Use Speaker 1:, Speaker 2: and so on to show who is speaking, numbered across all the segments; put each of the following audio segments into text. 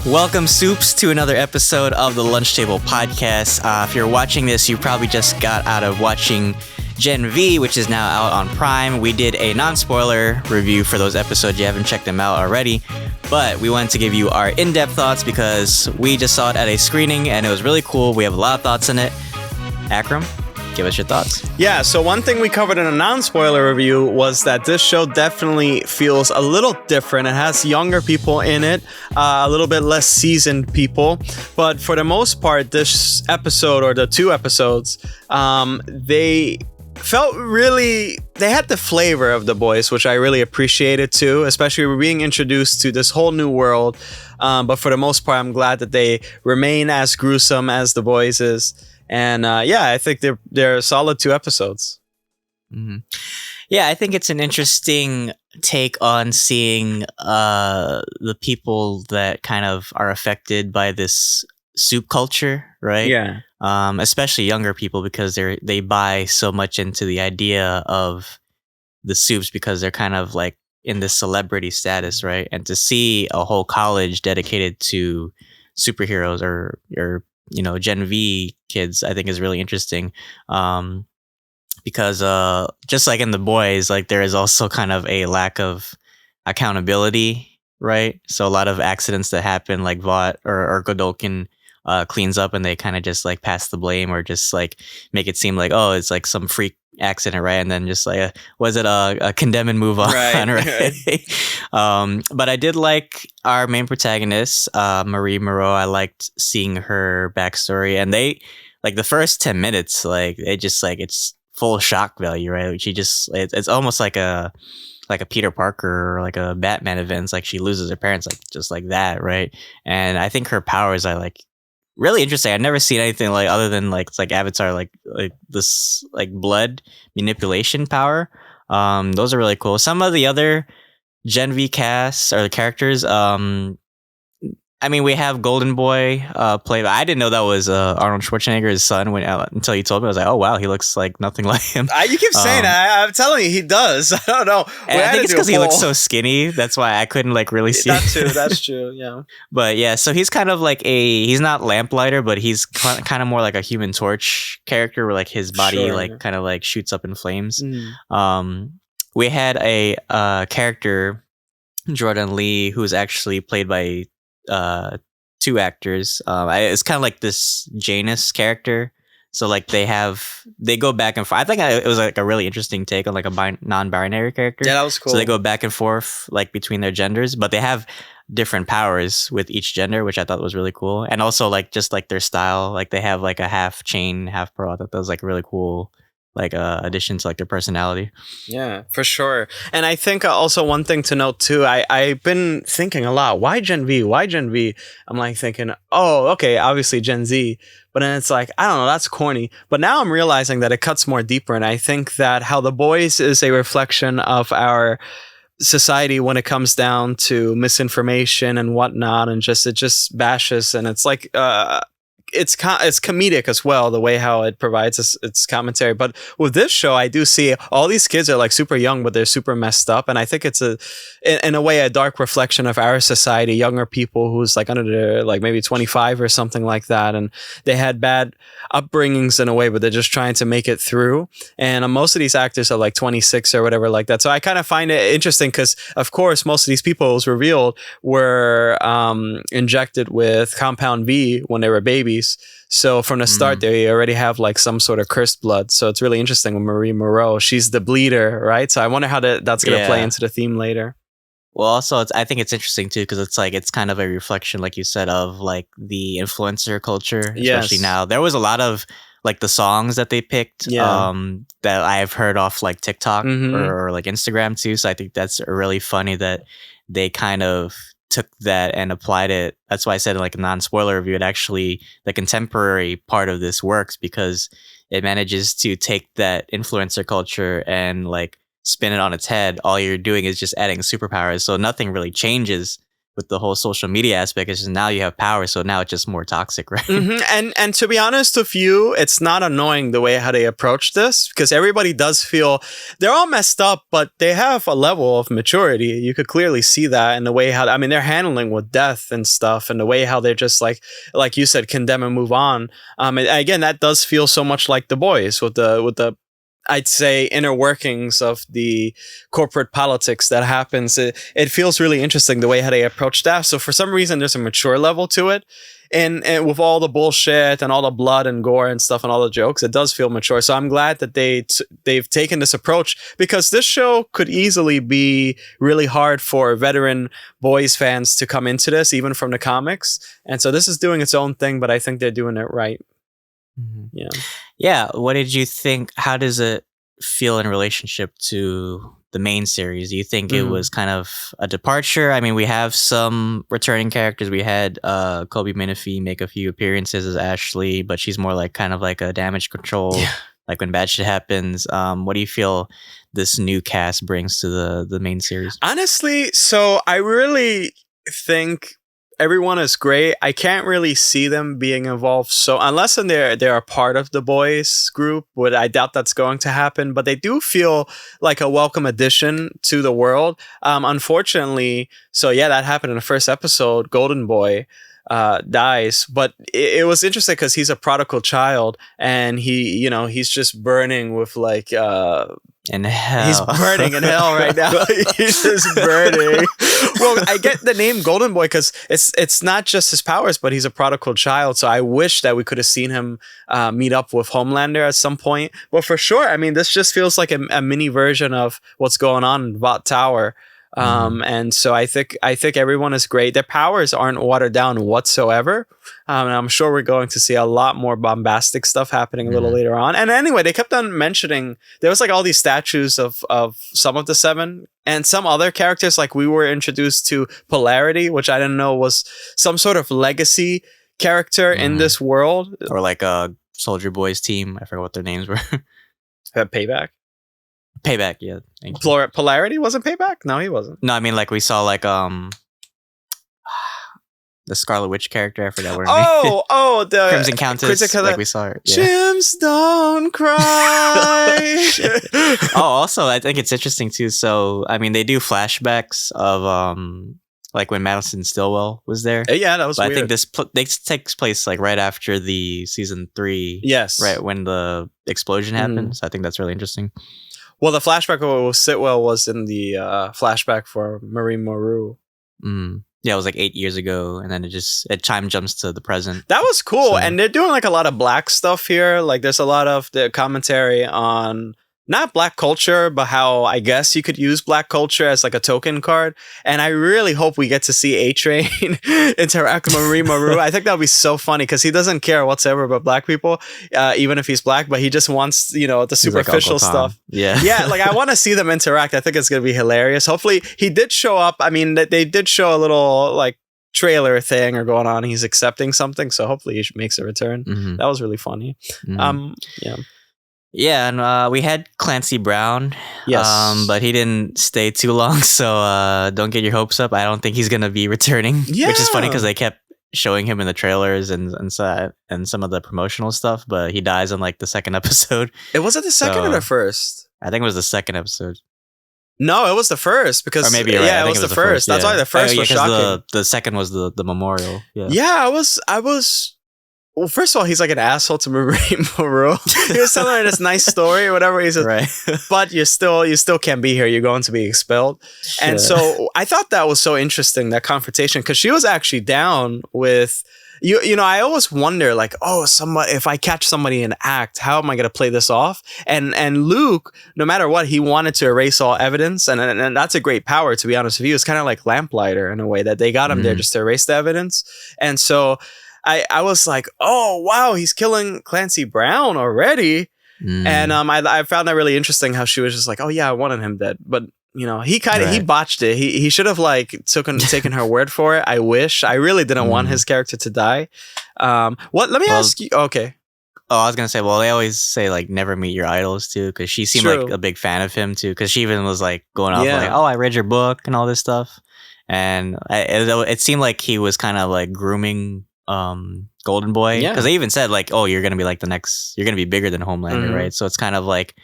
Speaker 1: Welcome, Supes, to another episode of the Lunch Table Podcast. If you're watching this, you probably just got out of watching Gen V, which is now out on Prime. We did a non-spoiler review for those episodes. You haven't checked them out already, but we wanted to give you our in-depth thoughts because we just saw it at a screening and it was really cool. We have a lot of thoughts in it. Akram, give us your thoughts.
Speaker 2: Yeah, so one thing we covered in a non-spoiler review was that this show definitely feels a little different. It has younger people in it, a little bit less seasoned people. But for the most part, this episode, or the two episodes, they felt really, they had the flavor of The Boys, which I really appreciated too, especially we're being introduced to this whole new world. But for the most part, I'm glad that they remain as gruesome as The Boys is. And yeah, I think they're solid two episodes.
Speaker 1: Mm-hmm. Yeah, I think it's an interesting take on seeing the people that kind of are affected by this soup culture, right?
Speaker 2: Yeah.
Speaker 1: Especially younger people, because they buy so much into the idea of the soups because they're kind of like in this celebrity status, right? And to see a whole college dedicated to superheroes or you know, Gen V kids, I think is really interesting. Because just like in The Boys, like there is also kind of a lack of accountability, right? So a lot of accidents that happen, like Vought or Godolkin cleans up and they kind of just like pass the blame or just like make it seem like, oh, it's like some freak accident, right? And then just like, was it a condemn and move on, right? But I did like our main protagonist, Marie Moreau. I liked seeing her backstory, and they like the first 10 minutes, like it just like it's full shock value, right? Like she just it's almost like a Peter Parker or like a Batman event. It's like she loses her parents like just like that, right? And I think her powers are like really interesting. I've never seen anything like other than like it's like Avatar, like this like blood manipulation power. Those are really cool. Some of the other Gen V casts or the characters, I mean, we have Golden Boy played. I didn't know that was Arnold Schwarzenegger's son until you told me. I was like, oh wow, he looks like nothing like him.
Speaker 2: You keep saying that. I'm telling you, he does. I don't know.
Speaker 1: And I think it's because he looks so skinny. That's why I couldn't like really see.
Speaker 2: That's true. Yeah.
Speaker 1: But yeah, so he's kind of like he's not Lamplighter, but he's kind of more like a Human Torch character, where like his body kind of like shoots up in flames. We had a character, Jordan Lee, who's actually played by two actors. It's kind of like this Janus character. So like they go back and forth. I think it was like a really interesting take on like a non-binary character.
Speaker 2: Yeah, that was cool.
Speaker 1: So they go back and forth like between their genders, but they have different powers with each gender, which I thought was really cool. And also like just like their style, like they have like a half chain, half pearl. I thought that was like really cool, like addition to like their personality.
Speaker 2: Yeah, for sure. And I think also one thing to note too, I've been thinking a lot, why Gen V? I'm like thinking, oh, okay, obviously Gen Z. But then it's like, I don't know, that's corny. But now I'm realizing that it cuts more deeper. And I think that how The Boys is a reflection of our society when it comes down to misinformation and whatnot, and it just bashes, and it's like it's comedic as well, the way how it provides its commentary. But with this show, I do see all these kids are like super young, but they're super messed up. And I think it's in a way, a dark reflection of our society, younger people who's like under their like maybe 25 or something like that. And they had bad upbringings in a way, but they're just trying to make it through. And most of these actors are like 26 or whatever like that. So I kind of find it interesting because, of course, most of these people, it was revealed, were injected with Compound V when they were babies. So from the start, they already have like some sort of cursed blood. So it's really interesting with Marie Moreau. She's the bleeder, right? So I wonder how that's going to play into the theme later.
Speaker 1: Well, also, I think it's interesting too because it's like it's kind of a reflection, like you said, of like the influencer culture, especially now. There was a lot of like the songs that they picked that I've heard off like TikTok or like Instagram too. So I think that's really funny that they kind of took that and applied it. That's why I said in like a non-spoiler review, it actually, the contemporary part of this works because it manages to take that influencer culture and like spin it on its head. All you're doing is just adding superpowers. So nothing really changes with the whole social media aspect, it's just now you have power, so now it's just more toxic, right?
Speaker 2: And to be honest with you, it's not annoying the way how they approach this, because everybody does feel they're all messed up, but they have a level of maturity. You could clearly see that in the way how, I mean, they're handling with death and stuff, and the way how they're just like you said, condemn and move on. And again, that does feel so much like The Boys with the I'd say inner workings of the corporate politics that happens. It feels really interesting the way how they approach death. So for some reason, there's a mature level to it. And with all the bullshit and all the blood and gore and stuff and all the jokes, it does feel mature. So I'm glad that they've taken this approach, because this show could easily be really hard for veteran Boys fans to come into this, even from the comics. And so this is doing its own thing, but I think they're doing it right. Yeah.
Speaker 1: Yeah. What did you think? How does it feel in relationship to the main series? Do you think it was kind of a departure? I mean, we have some returning characters. We had Kobe Menifee make a few appearances as Ashley, but she's more like kind of like a damage control, like when bad shit happens. What do you feel this new cast brings to the main series?
Speaker 2: Honestly, so I really think everyone is great. I can't really see them being involved, so unless they're a part of the Boys group, but I doubt that's going to happen. But they do feel like a welcome addition to the world. Unfortunately, so yeah, that happened in the first episode. Golden Boy dies, but it was interesting because he's a prodigal child, and he's just burning with like
Speaker 1: in hell.
Speaker 2: He's burning in hell right now. He's just burning. Well, I get the name Golden Boy because it's not just his powers, but he's a prodigal child. So I wish that we could have seen him meet up with Homelander at some point. But for sure, I mean, this just feels like a mini version of what's going on in Vought Tower. And so I think everyone is great. Their powers aren't watered down whatsoever. And I'm sure we're going to see a lot more bombastic stuff happening a little later on. And anyway, they kept on mentioning there was like all these statues of some of the seven and some other characters. Like we were introduced to Polarity, which I didn't know was some sort of legacy character in this world.
Speaker 1: Or like a Soldier Boy's team. I forgot what their names were.
Speaker 2: Payback.
Speaker 1: Payback, yeah. Thank you.
Speaker 2: Polarity wasn't Payback? No, he wasn't.
Speaker 1: No, I mean like we saw like the Scarlet Witch character. I forgot what her name.
Speaker 2: The
Speaker 1: Crimson Countess. Like we saw her. Yeah.
Speaker 2: Jims don't cry.
Speaker 1: Also, I think it's interesting too. So I mean, they do flashbacks of like when Madison Stillwell was there.
Speaker 2: Yeah, that was
Speaker 1: but
Speaker 2: weird.
Speaker 1: I think this takes place like right after the season 3.
Speaker 2: Yes.
Speaker 1: Right when the explosion happened. So I think that's really interesting.
Speaker 2: Well, the flashback of Sitwell was in the flashback for Marie Moreau.
Speaker 1: Yeah, it was like 8 years ago, and then it time jumps to the present.
Speaker 2: That was cool, and they're doing like a lot of black stuff here. Like there's a lot of the commentary on not black culture, but how I guess you could use black culture as like a token card. And I really hope we get to see A-Train interact with Marie Moreau. I think that would be so funny because he doesn't care whatsoever about black people, even if he's black, but he just wants, the superficial
Speaker 1: like
Speaker 2: stuff.
Speaker 1: Yeah.
Speaker 2: Yeah, like I want to see them interact. I think it's going to be hilarious. Hopefully he did show up. I mean, they did show a little like trailer thing or going on. He's accepting something. So hopefully he makes a return. That was really funny. Yeah.
Speaker 1: Yeah, and we had Clancy Brown.
Speaker 2: Yes.
Speaker 1: But he didn't stay too long, so don't get your hopes up. I don't think he's gonna be returning.
Speaker 2: Yeah.
Speaker 1: Which is funny because they kept showing him in the trailers and some of the promotional stuff, but he dies in like the second episode.
Speaker 2: It was it the second or the first?
Speaker 1: I think it was the second episode.
Speaker 2: No, it was the first because
Speaker 1: or maybe you're right.
Speaker 2: Yeah, it was the first. That's why the first was shocking.
Speaker 1: The second was the memorial. Yeah.
Speaker 2: Yeah, I was. Well, first of all, he's like an asshole to Marie Moreau. He was telling her this nice story or whatever. He said,
Speaker 1: right.
Speaker 2: But you still can't be here. You're going to be expelled. Sure. And so I thought that was so interesting, that confrontation, because she was actually down with you know, I always wonder like, if I catch somebody in act, how am I going to play this off? And Luke, no matter what, he wanted to erase all evidence. And that's a great power, to be honest with you. It's kind of like Lamplighter in a way that they got him there just to erase the evidence. And so I was like, oh, wow, he's killing Clancy Brown already. And I found that really interesting how she was just like, oh, yeah, I wanted him dead. But, he he botched it. He should have like taken her word for it. I wish. I really didn't want his character to die. Let me ask you. Okay.
Speaker 1: Oh, I was going to say, well, they always say like never meet your idols too, because she seemed like a big fan of him too, because she even was like going off like, oh, I read your book and all this stuff. and it seemed like he was kind of like grooming Golden Boy,
Speaker 2: Yeah.
Speaker 1: because they even said like, oh, you're gonna be like you're gonna be bigger than Homelander,
Speaker 2: Mhm.
Speaker 1: right? So it's kind of like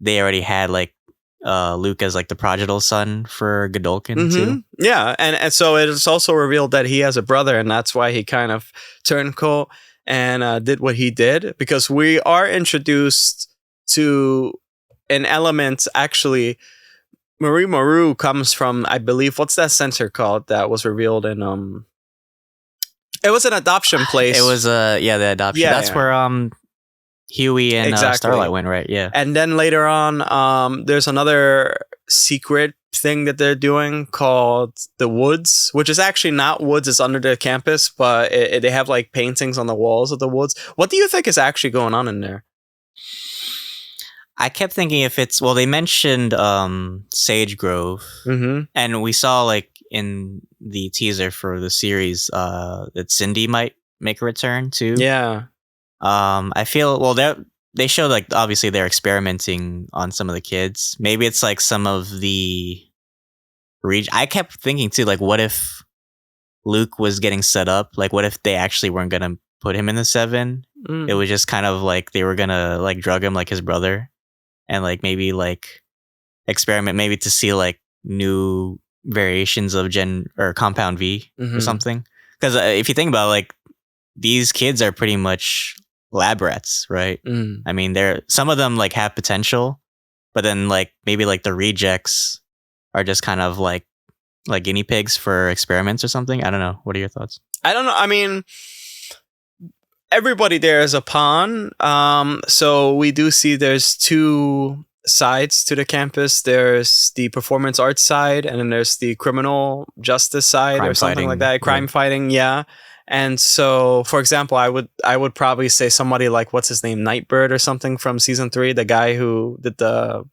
Speaker 1: they already had like Luke as like the prodigal son for Godolkin too.
Speaker 2: Yeah, and so it is also revealed that he has a brother, and that's why he kind of turned cold and did what he did, because we are introduced to an element. Actually, Marie Moreau comes from, I believe, what's that center called that was revealed in it was an adoption place.
Speaker 1: It was the adoption.
Speaker 2: Yeah,
Speaker 1: That's
Speaker 2: yeah.
Speaker 1: where Huey and
Speaker 2: Exactly.
Speaker 1: Starlight went, right? Yeah.
Speaker 2: And then later on, there's another secret thing that they're doing called the Woods, which is actually not woods. It's under the campus, but they have like paintings on the walls of the woods. What do you think is actually going on in there?
Speaker 1: I kept thinking if it's, well, they mentioned Sage Grove, and we saw like in the teaser for the series that Cindy might make a return too.
Speaker 2: Yeah.
Speaker 1: I feel, well, they showed like obviously they're experimenting on some of the kids. Maybe it's like some of the I kept thinking too, like, what if Luke was getting set up? Like, what if they actually weren't gonna put him in the 7? It was just kind of like they were gonna like drug him like his brother, and like maybe like experiment maybe to see like new variations of Gen or Compound V or something. Because if you think about it, like, these kids are pretty much lab rats, right? I mean, some of them like have potential, but then like maybe like the rejects are just kind of like guinea pigs for experiments or something. I don't know. What are your thoughts?
Speaker 2: I don't know. I mean, everybody there is a pawn. So we do see there's two sides to the campus. There's the performance arts side, and then there's the criminal justice side,
Speaker 1: Crime
Speaker 2: or something
Speaker 1: fighting,
Speaker 2: like that. Crime fighting, yeah. And so, for example, I would probably say somebody like, what's his name, Nightbird or something from season 3, the guy who did the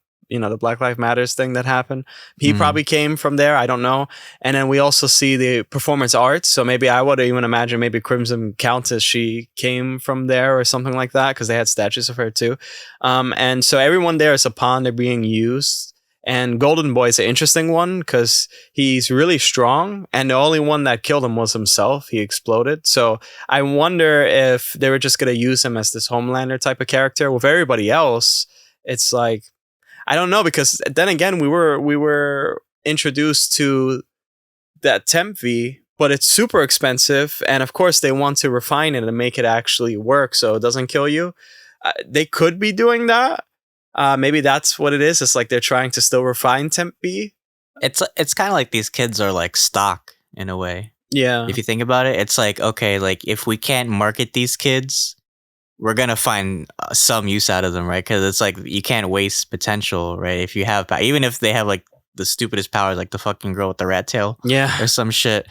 Speaker 2: Black Lives Matters thing that happened. He probably came from there. I don't know. And then we also see the performance arts. So maybe I would even imagine maybe Crimson Countess, she came from there or something like that, because they had statues of her too. And so everyone there is a pawn. They're being used. And Golden Boy is an interesting one because he's really strong, and the only one that killed him was himself. He exploded. So I wonder if they were just going to use him as this Homelander type of character. With everybody else, it's like, I don't know, because then again, we were introduced to that Temp V, but it's super expensive, and of course they want to refine it and make it actually work so it doesn't kill you. They could be doing that. Maybe that's what it is. It's like they're trying to still refine Temp B.
Speaker 1: It's kind of like these kids are like stock in a way.
Speaker 2: Yeah.
Speaker 1: If you think about it, it's like, okay, like if we can't market these kids, we're gonna find some use out of them, right? Because it's like you can't waste potential, right? If you have, even if they have like the stupidest powers, like the fucking girl with the rat tail,
Speaker 2: Yeah,
Speaker 1: or some shit,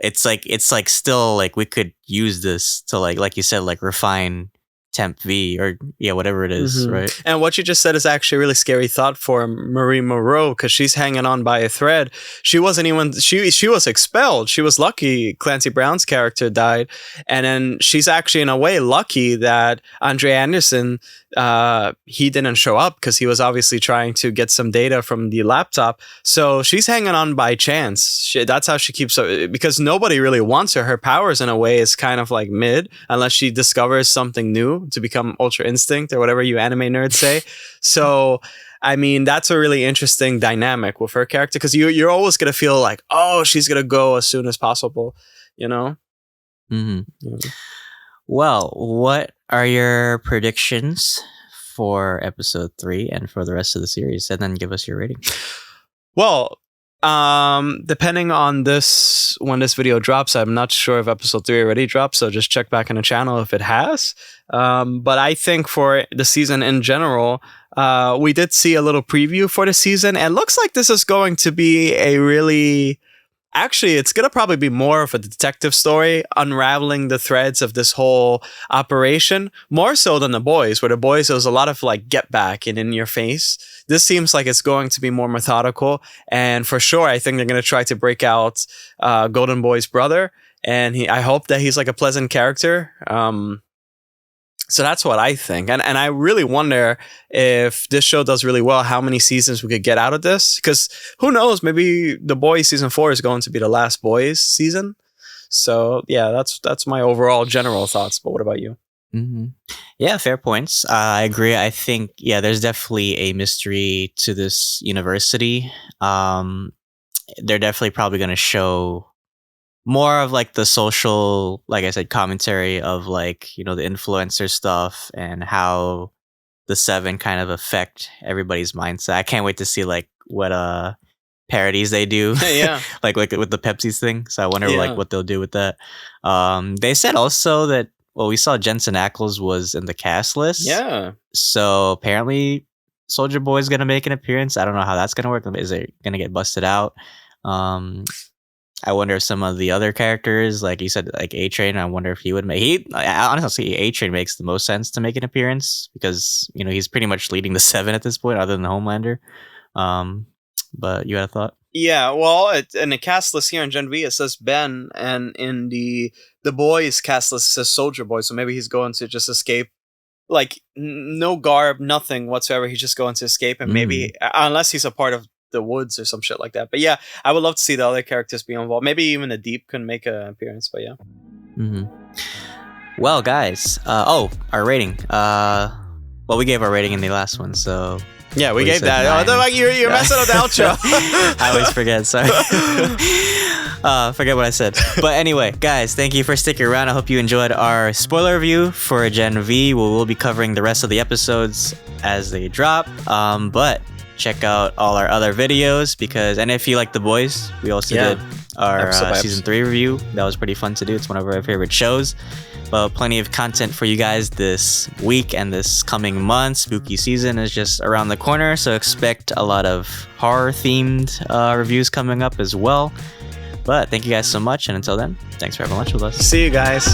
Speaker 1: it's like still like we could use this to like you said, like refine Temp V or whatever it is, right?
Speaker 2: And what you just said is actually a really scary thought for Marie Moreau, because she's hanging on by a thread. She wasn't even, she was expelled. She was lucky Clancy Brown's character died, and then she's actually in a way lucky that Andre Anderson, he didn't show up, because he was obviously trying to get some data from the laptop. So she's hanging on by chance. That's how she keeps, because nobody really wants her. Her powers in a way is kind of like mid, unless she discovers something new to become Ultra Instinct or whatever you anime nerds say. So I mean, that's a really interesting dynamic with her character, because you're always gonna feel like, oh, she's gonna go as soon as possible, you know.
Speaker 1: Well, what are your predictions for episode 3 and for the rest of the series? And then give us your rating.
Speaker 2: Well, depending on this, when this video drops, I'm not sure if episode 3 already dropped, so just check back in the channel if it has. But I think for the season in general, we did see a little preview for the season, and looks like this is going to be a really, actually, it's going to probably be more of a detective story, unraveling the threads of this whole operation, more so than The Boys, where The Boys, there was a lot of like get back and in your face. This seems like it's going to be more methodical, and for sure, I think they're going to try to break out Golden Boy's brother, and I hope that he's like a pleasant character. So that's what I think. And I really wonder if this show does really well, how many seasons we could get out of this. Because who knows, maybe The Boys season 4 is going to be the last Boys season. So yeah, that's my overall general thoughts. But what about you?
Speaker 1: Mm-hmm. Yeah, fair points. I agree. I think, yeah, there's definitely a mystery to this university. They're definitely probably going to show more of like the social, like I said, commentary of like, you know, the influencer stuff and how the seven kind of affect everybody's mindset. I can't wait to see like what parodies they do.
Speaker 2: Yeah.
Speaker 1: like with the Pepsi's thing. So I wonder
Speaker 2: Yeah.
Speaker 1: like what they'll do with that. They said also that, well, we saw Jensen Ackles was in the cast list.
Speaker 2: Yeah.
Speaker 1: So apparently Soldier Boy's gonna make an appearance. I don't know how that's gonna work. Is it gonna get busted out? I wonder if some of the other characters, like you said, like A-Train, I wonder if he would make. I honestly, A-Train makes the most sense to make an appearance because, you know, he's pretty much leading the seven at this point, other than the Homelander. But you had a thought?
Speaker 2: Yeah, well, in the cast list here in Gen V, it says Ben, and in the Boys cast list, it says Soldier Boy. So maybe he's going to just escape, like no garb, nothing whatsoever. He's just going to escape, and maybe unless he's a part of the woods or some shit like that. But yeah, I would love to see the other characters be involved. Maybe even the Deep can make an appearance. But yeah.
Speaker 1: Mm-hmm. Well, guys, our rating. Well, we gave our rating in the last one, so
Speaker 2: yeah, we gave that. Oh, like you're messing up the outro.
Speaker 1: I always forget. Sorry. Forget what I said. But anyway, guys, thank you for sticking around. I hope you enjoyed our spoiler review for Gen V. We'll be covering the rest of the episodes as they drop. But check out all our other videos and if you like The Boys, we also did our season 3 review. That was pretty fun to do. It's one of our favorite shows. Well, plenty of content for you guys this week and this coming month. Spooky season is just around the corner, so expect a lot of horror-themed reviews coming up as well. But thank you guys so much, and until then, thanks for having lunch with us.
Speaker 2: See you guys.